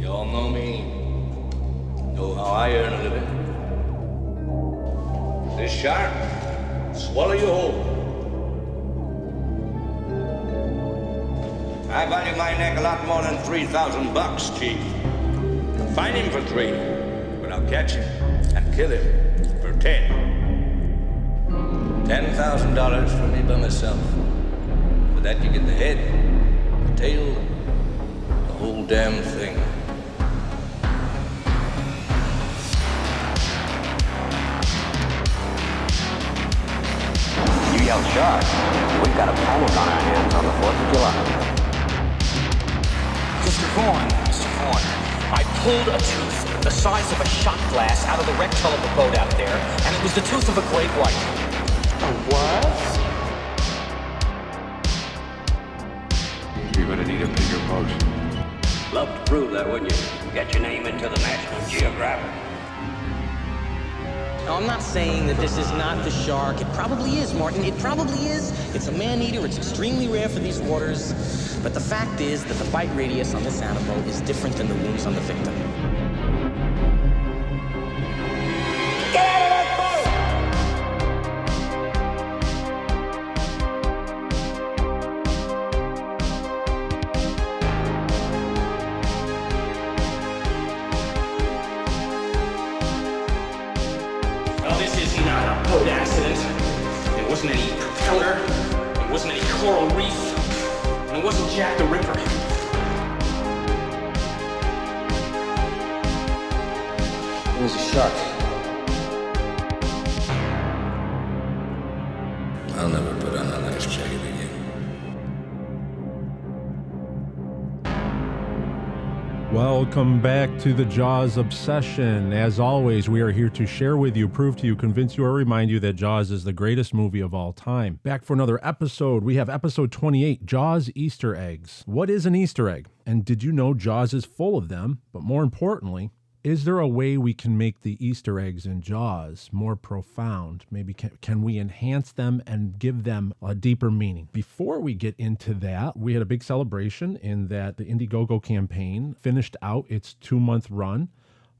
You all know me, know how I earn a living. This shark, swallow you whole. I value my neck a lot more than $3,000, Chief. Find him for 3, but I'll catch him and kill him for 10. $10,000 for me by myself. For that you get the head, the tail, the whole damn thing. You yelled shark. We've got a panic on our hands on the 4th of July. Mr. Vaughn, I pulled a tooth the size of a shot glass out of the wrecked hull of the boat out there, and it was the tooth of a great white. A what? You're gonna need a bigger boat. Love to prove that, wouldn't you? Get your name into the National Geographic. No, I'm not saying that this is not the shark. It probably is, Martin. It probably is. It's a man-eater. It's extremely rare for these waters. But the fact is that the bite radius on this animal is different than the wounds on the victim. Get out of that boat! Oh, this is not a boat accident. There wasn't any propeller. There wasn't any coral reef. And it wasn't Jack the Ripper. It was a shark. I'll never put on a nice jacket again. Welcome back to the Jaws Obsession. As always, we are here to share with you, prove to you, convince you, or remind you that Jaws is the greatest movie of all time. Back for another episode. We have episode 28, Jaws Easter Eggs. What is an Easter egg? And did you know Jaws is full of them? But more importantly, is there a way we can make the Easter eggs in Jaws more profound? Maybe can we enhance them and give them a deeper meaning? Before we get into that, we had a big celebration in that the Indiegogo campaign finished out its 2-month run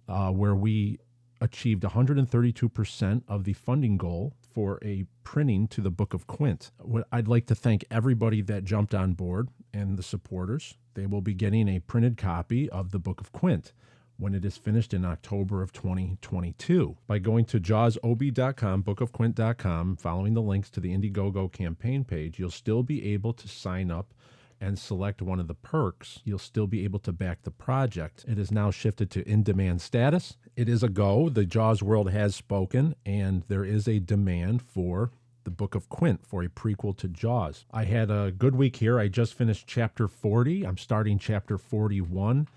where we achieved 132% of the funding goal for a printing to the Book of Quint. I'd like to thank everybody that jumped on board and the supporters. They will be getting a printed copy of the Book of Quint when it is finished in October of 2022. By going to jawsob.com, bookofquint.com, following the links to the Indiegogo campaign page, you'll still be able to sign up and select one of the perks. You'll still be able to back the project. It is now shifted to in-demand status. It is a go. The Jaws world has spoken, and there is a demand for the Book of Quint, for a prequel to Jaws. I had a good week here. I just finished chapter 40. I'm starting chapter 41.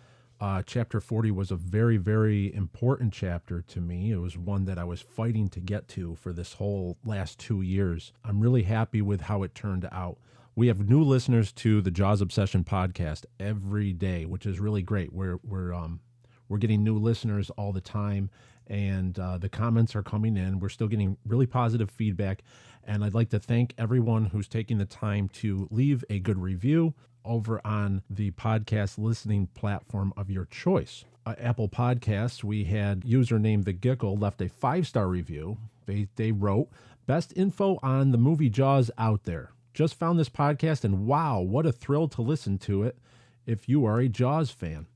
Chapter 40 was a very, very important chapter to me. It was one that I was fighting to get to for this whole last 2 years. I'm really happy with how it turned out. We have new listeners to the Jaws Obsession podcast every day, which is really great. We're getting new listeners all the time, and the comments are coming in. We're still getting really positive feedback, and I'd like to thank everyone who's taking the time to leave a good review over on the podcast listening platform of your choice. Apple Podcasts, we had username The Gickle left a 5-star review. They wrote, "Best info on the movie Jaws out there. Just found this podcast and wow, what a thrill to listen to it if you are a Jaws fan."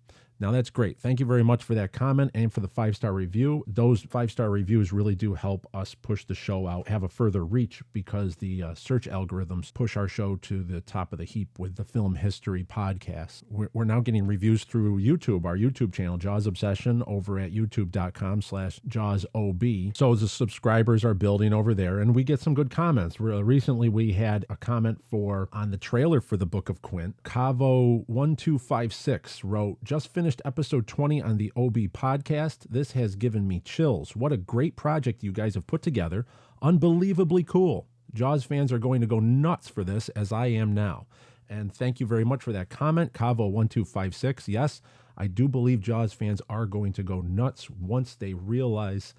Now that's great. Thank you very much for that comment and for the 5-star review. Those 5-star reviews really do help us push the show out, have a further reach, because the search algorithms push our show to the top of the heap with the Film History podcast. We're now getting reviews through YouTube, our YouTube channel, Jaws Obsession, over at youtube.com/JawsOB. So the subscribers are building over there, and we get some good comments. Recently, we had a comment on the trailer for the Book of Quint. Cavo1256 wrote, "Just finished episode 20 on the OB podcast. This has given me chills. What a great project you guys have put together. Unbelievably cool. Jaws fans are going to go nuts for this, as I am now." And thank you very much for that comment, Cavo1256. Yes, I do believe Jaws fans are going to go nuts once they realize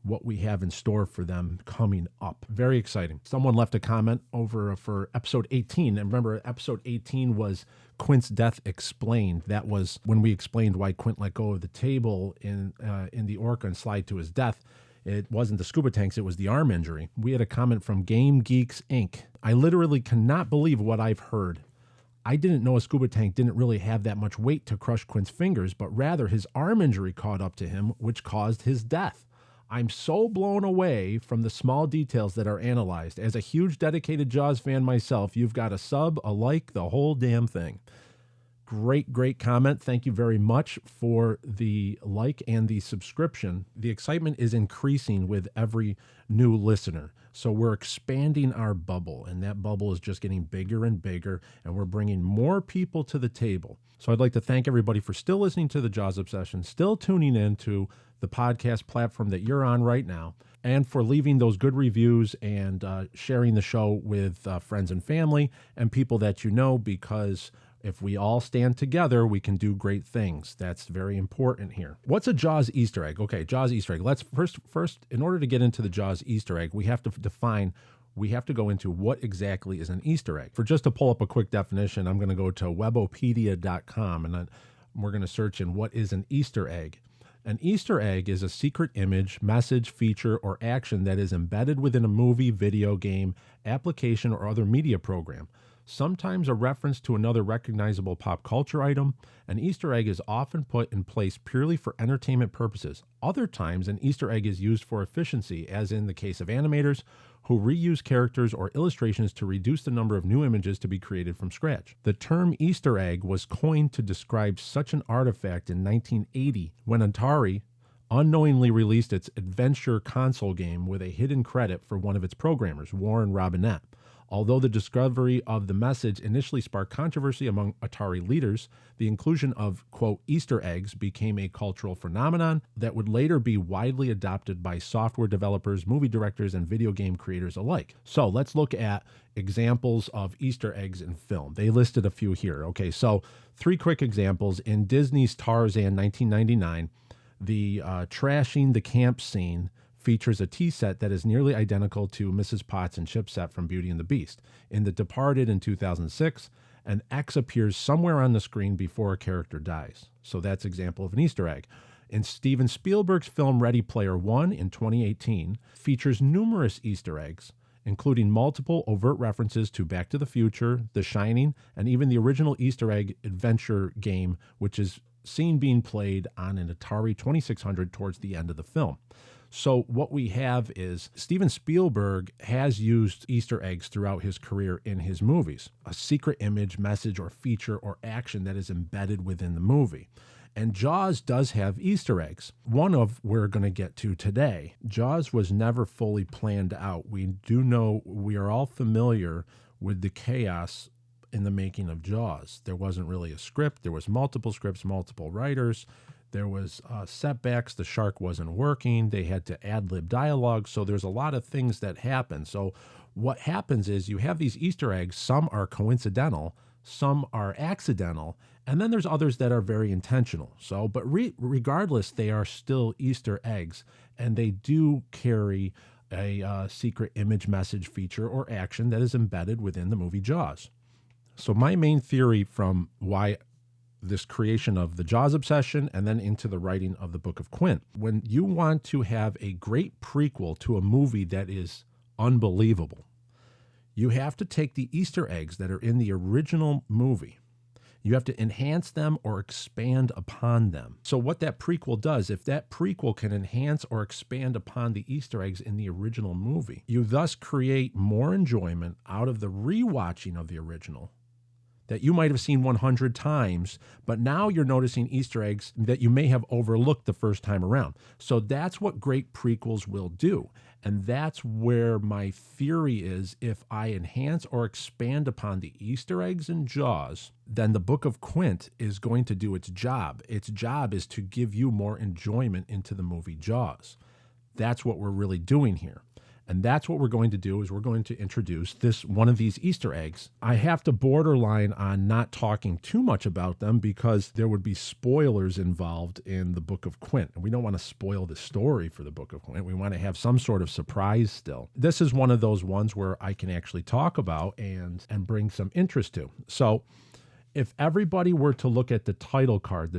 what we have in store for them coming up. Very exciting. Someone left a comment over for episode 18. And remember, episode 18 was Quint's death explained. That was when we explained why Quint let go of the table in the Orca and slide to his death. It wasn't the scuba tanks, it was the arm injury. We had a comment from Game Geeks Inc. I literally cannot believe what I've heard. I didn't know a scuba tank didn't really have that much weight to crush Quint's fingers, but rather his arm injury caught up to him, which caused his death. I'm so blown away from the small details that are analyzed. As a huge dedicated Jaws fan myself, you've got a sub, a like, the whole damn thing. Great comment. Thank you very much for the like and the subscription. The excitement is increasing with every new listener. So we're expanding our bubble, and that bubble is just getting bigger and bigger, and we're bringing more people to the table. So I'd like to thank everybody for still listening to the Jaws Obsession, still tuning in to the podcast platform that you're on right now, and for leaving those good reviews and sharing the show with friends and family and people that you know, because if we all stand together, we can do great things. That's very important here. What's a Jaws Easter egg? Okay, Jaws Easter egg. Let's first, in order to get into the Jaws Easter egg, we have to go into what exactly is an Easter egg. For just to pull up a quick definition, I'm going to go to webopedia.com, and then we're going to search in what is an Easter egg. An Easter egg is a secret image, message, feature, or action that is embedded within a movie, video game, application, or other media program. Sometimes a reference to another recognizable pop culture item. An Easter egg is often put in place purely for entertainment purposes. Other times, an Easter egg is used for efficiency, as in the case of animators who reuse characters or illustrations to reduce the number of new images to be created from scratch. The term Easter egg was coined to describe such an artifact in 1980 when Atari unknowingly released its adventure console game with a hidden credit for one of its programmers, Warren Robinette. Although the discovery of the message initially sparked controversy among Atari leaders, the inclusion of, quote, Easter eggs became a cultural phenomenon that would later be widely adopted by software developers, movie directors, and video game creators alike. So let's look at examples of Easter eggs in film. They listed a few here. Okay, so 3 quick examples. In Disney's Tarzan 1999, the trashing the camp scene features a tea set that is nearly identical to Mrs. Potts and Chip's set from Beauty and the Beast. In The Departed in 2006, an X appears somewhere on the screen before a character dies. So that's an example of an Easter egg. In Steven Spielberg's film Ready Player One in 2018, features numerous Easter eggs, including multiple overt references to Back to the Future, The Shining, and even the original Easter egg adventure game, which is seen being played on an Atari 2600 towards the end of the film. So what we have is Steven Spielberg has used Easter eggs throughout his career in his movies, a secret image, message, or feature or action that is embedded within the movie. And Jaws does have Easter eggs. One of we're going to get to today. Jaws was never fully planned out. We do know, we are all familiar with the chaos in the making of Jaws. There wasn't really a script. There was multiple scripts, multiple writers. There was setbacks. The shark wasn't working. They had to ad-lib dialogue. So there's a lot of things that happen. So what happens is you have these Easter eggs. Some are coincidental. Some are accidental. And then there's others that are very intentional. So, but regardless, they are still Easter eggs. And they do carry a secret image, message, feature, or action that is embedded within the movie Jaws. So my main theory from why this creation of the Jaws obsession and then into the writing of the Book of Quint. When you want to have a great prequel to a movie that is unbelievable, you have to take the Easter eggs that are in the original movie. You have to enhance them or expand upon them. So what that prequel does, if that prequel can enhance or expand upon the Easter eggs in the original movie, you thus create more enjoyment out of the rewatching of the original that you might have seen 100 times, but now you're noticing Easter eggs that you may have overlooked the first time around. So that's what great prequels will do. And that's where my theory is, if I enhance or expand upon the Easter eggs in Jaws, then the Book of Quint is going to do its job. Its job is to give you more enjoyment into the movie Jaws. That's what we're really doing here. And that's what we're going to do, is we're going to introduce one of these Easter eggs. I have to borderline on not talking too much about them because there would be spoilers involved in the Book of Quint. And we don't want to spoil the story for the Book of Quint. We want to have some sort of surprise still. This is one of those ones where I can actually talk about and bring some interest to. So if everybody were to look at the title card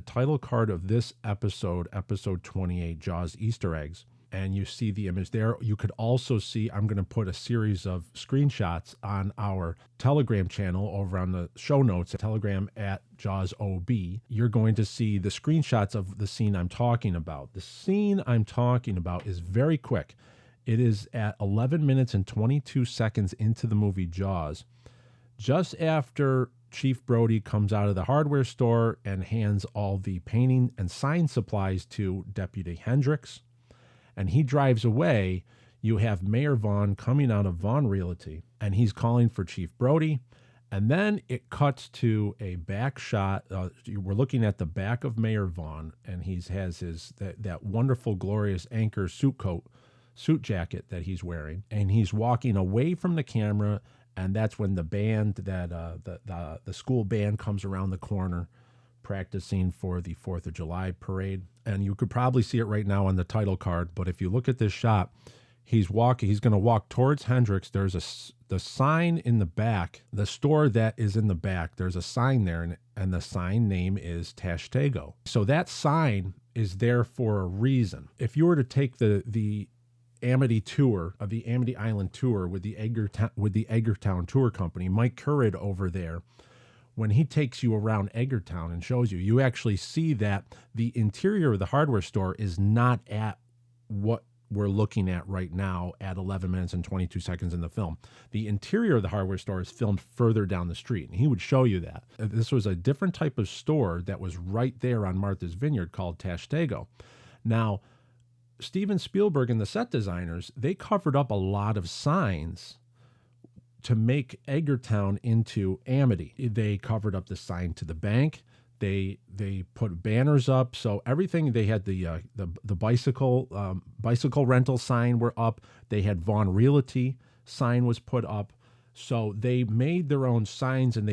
of this episode, episode 28, Jaws Easter eggs, and you see the image there, you could also see, I'm going to put a series of screenshots on our Telegram channel over on the show notes, Telegram at JawsOB. You're going to see the screenshots of the scene I'm talking about. The scene I'm talking about is very quick. It is at 11 minutes and 22 seconds into the movie Jaws. Just after Chief Brody comes out of the hardware store and hands all the painting and sign supplies to Deputy Hendricks, and he drives away, you have Mayor Vaughn coming out of Vaughn Realty, and he's calling for Chief Brody. And then it cuts to a back shot. We're looking at the back of Mayor Vaughn, and he has that wonderful, glorious anchor suit jacket that he's wearing, and he's walking away from the camera. And that's when the band, the school band, comes around the corner, practicing for the 4th of July parade. And you could probably see it right now on the title card. But if you look at this shot, he's going to walk towards Hendricks. There's the sign in the back, the store that is in the back. There's a sign there, and the sign name is Tashtego. So that sign is there for a reason. If you were to take the Amity tour of the Amity Island tour with the Eggertown Tour Company, Mike Currid over there, when he takes you around Eggertown and shows you, you actually see that the interior of the hardware store is not at what we're looking at right now at 11 minutes and 22 seconds in the film. The interior of the hardware store is filmed further down the street, and he would show you that. This was a different type of store that was right there on Martha's Vineyard called Tashtego. Now, Steven Spielberg and the set designers, they covered up a lot of signs to make Eggertown into Amity. They covered up the sign to the bank. They put banners up. So everything, they had the bicycle rental sign were up. They had Vaughn Realty sign was put up. So they made their own signs, and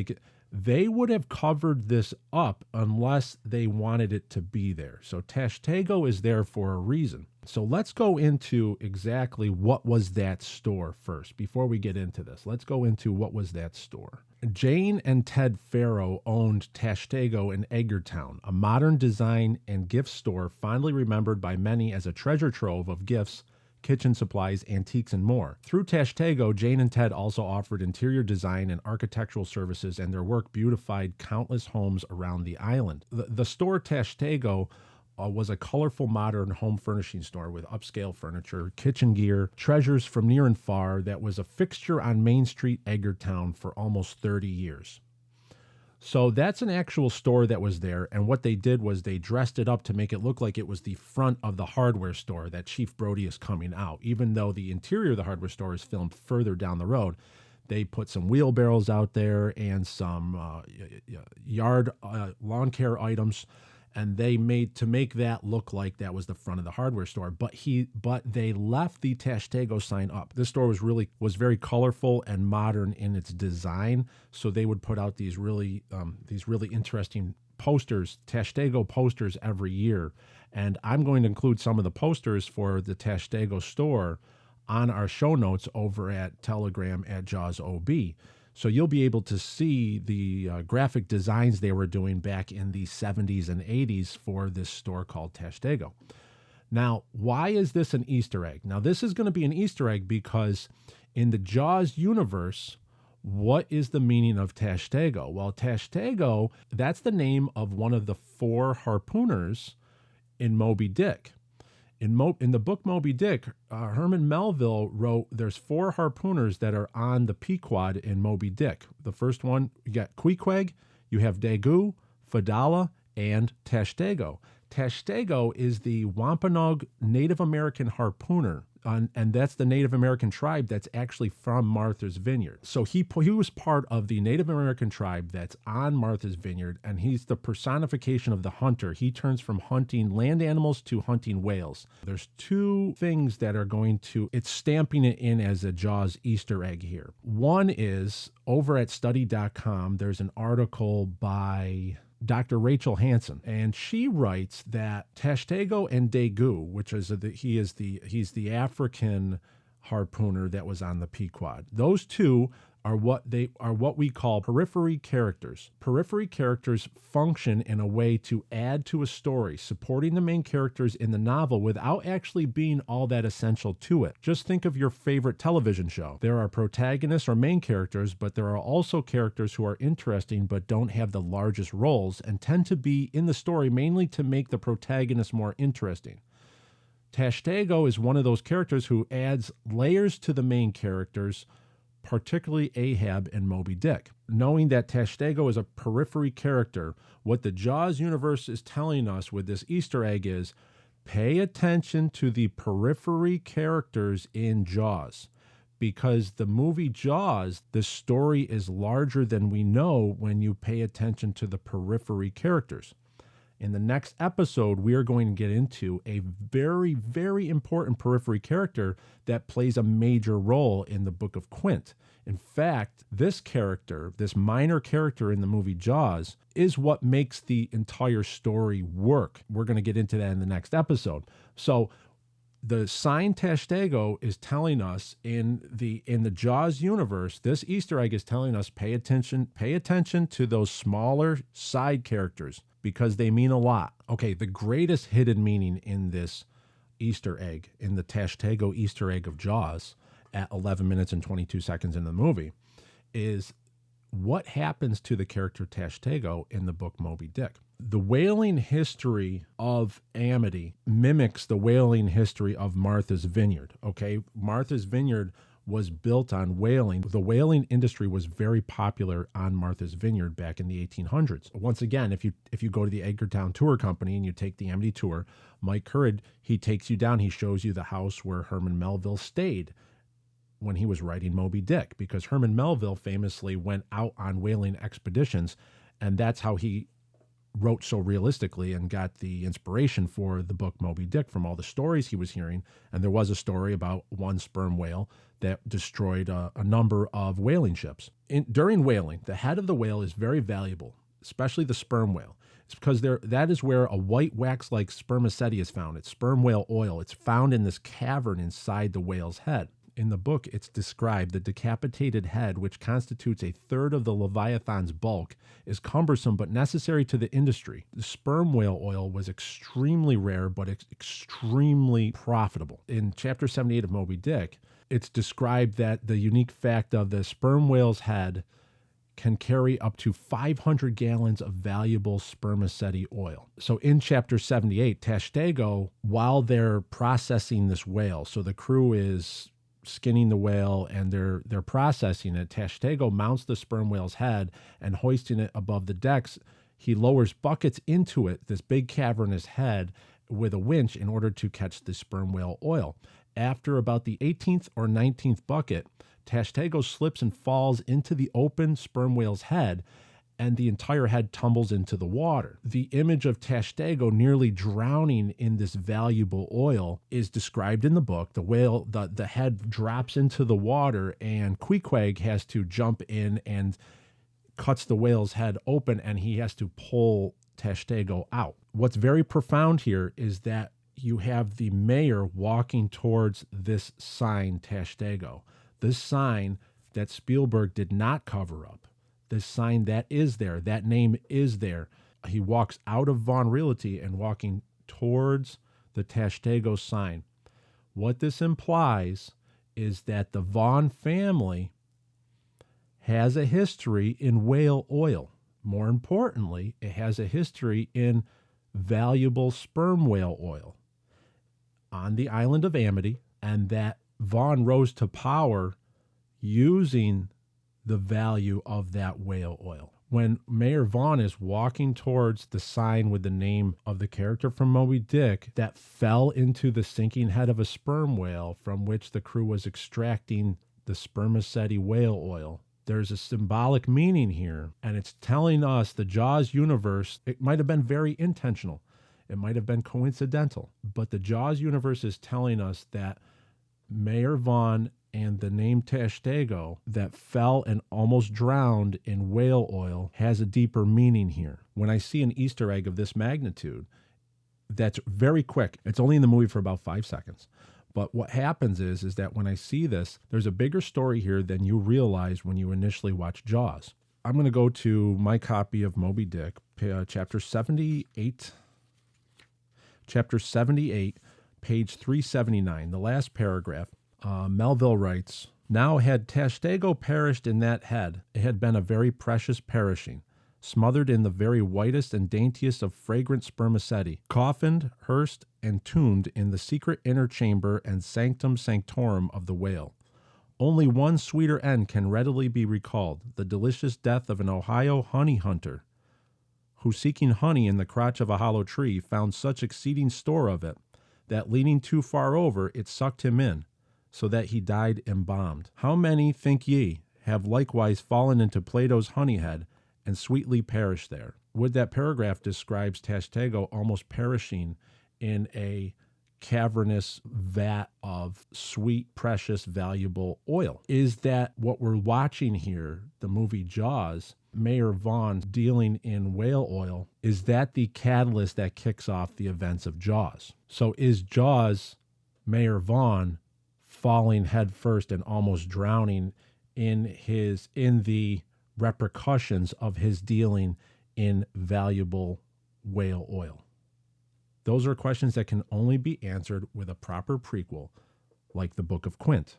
they would have covered this up unless they wanted it to be there. So Tashtego is there for a reason. So let's go into exactly what was that store first. Before we get into this, let's go into what was that store. Jane and Ted Farrow owned Tashtego in Eggertown, a modern design and gift store fondly remembered by many as a treasure trove of gifts, kitchen supplies, antiques, and more. Through Tashtego, Jane and Ted also offered interior design and architectural services, and their work beautified countless homes around the island. The store Tashtego was a colorful modern home furnishing store with upscale furniture, kitchen gear, treasures from near and far that was a fixture on Main Street, Eggertown for almost 30 years. So that's an actual store that was there, and what they did was they dressed it up to make it look like it was the front of the hardware store that Chief Brody is coming out. Even though the interior of the hardware store is filmed further down the road, they put some wheelbarrows out there and some yard lawn care items, and they made to make that look like that was the front of the hardware store. But they left the Tashtego sign up. This store was very colorful and modern in its design. So they would put out these really interesting posters, Tashtego posters, every year. And I'm going to include some of the posters for the Tashtego store on our show notes over at Telegram at JawsOB. So you'll be able to see the graphic designs they were doing back in the 70s and 80s for this store called Tashtego. Now, why is this an Easter egg? Now, this is going to be an Easter egg because in the Jaws universe, what is the meaning of Tashtego? Well, Tashtego, that's the name of one of the 4 harpooners in Moby Dick. In the book Moby Dick, Herman Melville wrote there's 4 harpooners that are on the Pequod in Moby Dick. The first one, you got Queequeg, you have Daggoo, Fadala, and Tashtego. Tashtego is the Wampanoag Native American harpooner. and that's the Native American tribe that's actually from Martha's Vineyard. So he was part of the Native American tribe that's on Martha's Vineyard, and he's the personification of the hunter. He turns from hunting land animals to hunting whales. There's two things that are it's stamping it in as a Jaws Easter egg here. One is over at study.com, there's an article by Dr. Rachel Hansen, and she writes that Tashtego and Daegu, which is he's the African harpooner that was on the Pequod. Those two are what we call periphery characters. Periphery characters function in a way to add to a story, supporting the main characters in the novel without actually being all that essential to it. Just think of your favorite television show. There are protagonists or main characters, but there are also characters who are interesting but don't have the largest roles and tend to be in the story mainly to make the protagonist more interesting. Tashtego is one of those characters who adds layers to the main characters, particularly Ahab and Moby Dick. Knowing that Tashtego is a periphery character, what the Jaws universe is telling us with this Easter egg is pay attention to the periphery characters in Jaws. Because the movie Jaws, the story is larger than we know when you pay attention to the periphery characters. In the next episode, we are going to get into a very, very important periphery character that plays a major role in the Book of Quint. In fact, this character, this minor character in the movie Jaws, is what makes the entire story work. We're going to get into that in the next episode. So the sign Tashtego is telling us in the Jaws universe, this Easter egg is telling us pay attention to those smaller side characters, because they mean a lot. Okay, the greatest hidden meaning in this Easter egg, in the Tashtego Easter egg of Jaws, at 11 minutes and 22 seconds in the movie, is what happens to the character Tashtego in the book Moby Dick. The whaling history of Amity mimics the whaling history of Martha's Vineyard. Okay, Martha's Vineyard was built on whaling. The whaling industry was very popular on Martha's Vineyard back in the 1800s. Once again, if you go to the Edgartown Tour Company and you take the Amity tour, Mike Currid, he takes you down. He shows you the house where Herman Melville stayed when he was writing Moby Dick, because Herman Melville famously went out on whaling expeditions, and that's how he wrote so realistically and got the inspiration for the book Moby Dick from all the stories he was hearing. And there was a story about one sperm whale that destroyed a number of whaling ships. During whaling, the head of the whale is very valuable, especially the sperm whale. It's because that is where a white wax-like spermaceti is found. It's sperm whale oil. It's found in this cavern inside the whale's head. In the book, it's described the decapitated head, which constitutes a third of the Leviathan's bulk, is cumbersome but necessary to the industry. The sperm whale oil was extremely rare but extremely profitable. In chapter 78 of Moby Dick, it's described that the unique fact of the sperm whale's head can carry up to 500 gallons of valuable spermaceti oil. So in chapter 78, Tashtego, while they're processing this whale, so the crew is skinning the whale and they're processing it, Tashtego mounts the sperm whale's head and hoisting it above the decks. He lowers buckets into it, this big cavernous head, with a winch in order to catch the sperm whale oil. After about the 18th or 19th bucket, Tashtego slips and falls into the open sperm whale's head, and the entire head tumbles into the water. The image of Tashtego nearly drowning in this valuable oil is described in the book. The whale, the head drops into the water, and Queequeg has to jump in and cuts the whale's head open, and he has to pull Tashtego out. What's very profound here is that you have the mayor walking towards this sign, Tashtego. This sign that Spielberg did not cover up. This sign that is there, that name is there. He walks out of Vaughn Realty and walking towards the Tashtego sign. What this implies is that the Vaughn family has a history in whale oil. More importantly, it has a history in valuable sperm whale oil on the island of Amity, and that Vaughn rose to power using the value of that whale oil. when Mayor Vaughn is walking towards the sign with the name of the character from Moby Dick that fell into the sinking head of a sperm whale from which the crew was extracting the spermaceti whale oil. There's a symbolic meaning here, and it's telling us the Jaws universe, it might have been very intentional. It might have been coincidental, but the Jaws universe is telling us that Mayor Vaughn and the name Tashtego that fell and almost drowned in whale oil has a deeper meaning here. When I see an Easter egg of this magnitude, that's very quick. It's only in the movie for about 5 seconds. But what happens is that when I see this, there's a bigger story here than you realize when you initially watch Jaws. I'm going to go to my copy of Moby Dick, chapter 78, page 379, the last paragraph. Melville writes, "Now had Tashtego perished in that head, it had been a very precious perishing, smothered in the very whitest and daintiest of fragrant spermaceti, coffined, hearsed, and tombed in the secret inner chamber and sanctum sanctorum of the whale. Only one sweeter end can readily be recalled, the delicious death of an Ohio honey hunter, who seeking honey in the crotch of a hollow tree found such exceeding store of it, that leaning too far over, it sucked him in, so that he died embalmed. How many, think ye, have likewise fallen into Plato's honey head, and sweetly perished there?" Would that paragraph describes Tashtego almost perishing in a cavernous vat of sweet, precious, valuable oil. Is that what we're watching here, the movie Jaws, Mayor Vaughn dealing in whale oil, is that the catalyst that kicks off the events of Jaws? So is Jaws Mayor Vaughn falling headfirst and almost drowning in the repercussions of his dealing in valuable whale oil? Those are questions that can only be answered with a proper prequel like the Book of Quint.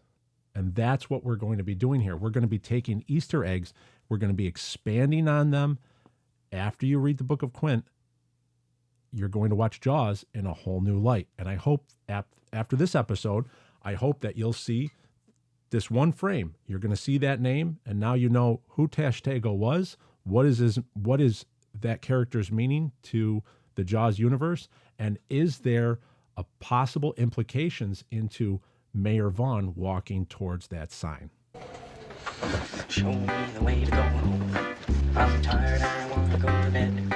And that's what we're going to be doing here. We're going to be taking Easter eggs. We're going to be expanding on them. After you read the Book of Quint, you're going to watch Jaws in a whole new light. And I hope after this episode, I hope that you'll see this one frame. You're going to see that name, and now you know who Tashtego was. What is that character's meaning to the Jaws universe, and is there a possible implications into Mayor Vaughn walking towards that sign? Show me the way to go home. I'm tired, I want to go to bed.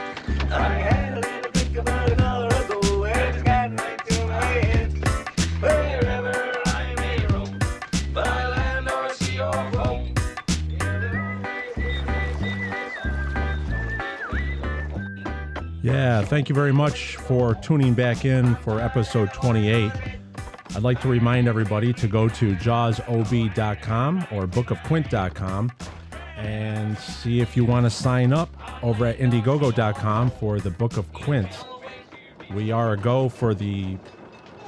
I had a little think about an hour ago, and it's gotten right to my head. Wherever I may roam, by land or sea or home. Yeah, thank you very much for tuning back in for episode 28. I'd like to remind everybody to go to jawsob.com or bookofquint.com and see if you want to sign up over at Indiegogo.com for the Book of Quint. We are a go for the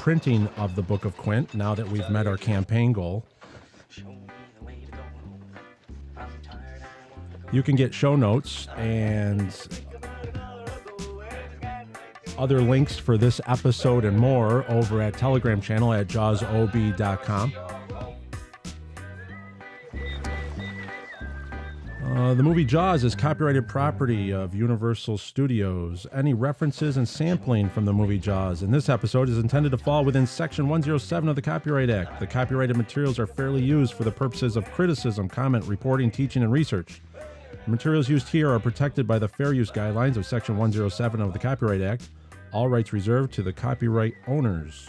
printing of the Book of Quint now that we've met our campaign goal. You can get show notes and other links for this episode and more over at Telegram channel at jawsob.com. The movie Jaws is copyrighted property of Universal Studios. Any references and sampling from the movie Jaws in this episode is intended to fall within Section 107 of the Copyright Act. The copyrighted materials are fairly used for the purposes of criticism, comment, reporting, teaching, and research. The materials used here are protected by the fair use guidelines of Section 107 of the Copyright Act. All rights reserved to the copyright owners.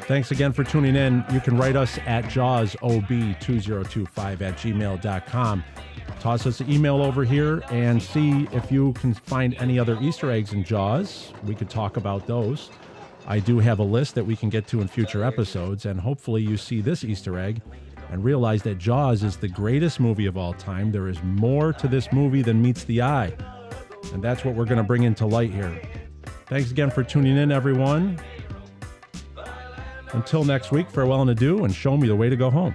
Thanks again for tuning in. You can write us at jawsob2025@gmail.com. Toss us an email over here and see if you can find any other Easter eggs in Jaws. We could talk about those. I do have a list that we can get to in future episodes, and hopefully you see this Easter egg and realize that Jaws is the greatest movie of all time. There is more to this movie than meets the eye, and that's what we're going to bring into light here. Thanks again for tuning in, everyone. Until next week, farewell and adieu, and show me the way to go home.